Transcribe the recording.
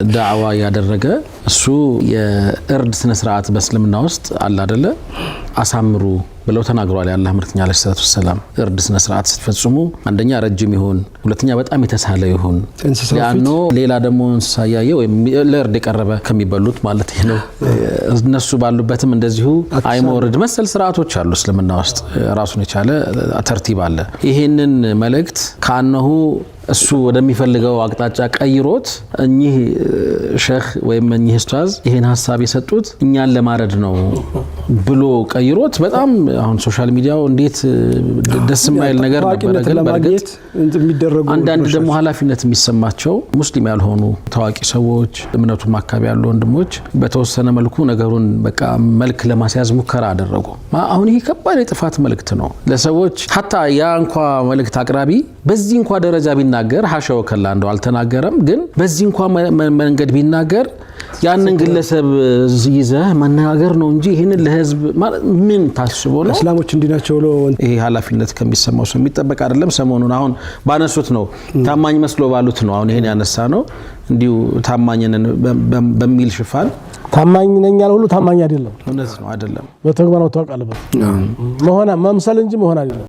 ዳዕዋ ያደረገ እሱ የእርድ ስነ ስርዓት በእስልምና ውስጥ አለ አይደለ አሳምሩ ብለው ተናግሯል ያላህ ምርጥኛ አለይሂ ሰላቱ ወሰለም እርድ ስነ ስርዓት ስትፈጽሙ አንደኛ ረጅም ይሁን ሁለተኛ በጣም የተሳለ ይሁን ያኖ ሌላ ደሞ እንሳያየ ወይ ለእርድ የቀረበ ከሚበሉት ማለት ነው እነሱ ባሉበትም እንደዚሁ አይሞርድ መሰል ስርዓቶች አሉ እስልምና ውስጥ ራሱን የቻለ ተርቲብ አለ ይሄንን መልእክት ካነሁ እሱ ወደሚፈልገው አቅጣጫ ቀይሮት እኚህ ሼክ ወይም እኚህ ኡስታዝ ይሄን ሐሳብ የሰጡት እኛን ለማረድ ነው ብሎ ቀይሮት በጣም አሁን ሶሻል ሚዲያው እንዴት ደስ የማይል ነገር ነበር ግን በርግጥ እንደሚደረጉ አንዳንድ ደሞ ኃላፊነት የሚሰማቸው ሙስሊም ያልሆኑ ታዋቂ ሰዎች እምነቱ ማካቢ ያሉ ወንድሞች በተወሰነ መልኩ ነገሩን በቃ መልክ ለማስያዝ ሙከራ አደረጉ አሁን ይሄ ከባድ የጥፋት መልእክት ነው ለሰዎች hatta ያ እንኳን መልእክት አቅራቢ በዚህ እንኳን ደረጃ ቢናገር ሐሻው ከላ እንደው አልተናገረም ግን በዚህ እንኳን መንገድ ቢናገር ያንን ግለሰብ ይዘህ መናገር ነው እንጂ ይሄንን ለህዝብ ምን ታስቦ ነው እስላሞች እንዲናቸው ሎ ይሄ ኃላፊነት ከሚሰማው ሰው የሚጠበቅ አይደለም ሰሞኑን አሁን ባነሱት ነው ታማኝ መስሎ ባሉት ነው አሁን ይሄን ያነሳ ነው እንዲው ታማኝነን በሚል ሽፋን ታማኝ ነኝ ያለ ሁሉ ታማኝ አይደለም እውነት ነው አይደለም በተግባር ነው ተዋቃለበት መሆና መምሰል እንጂ መሆና አይደለም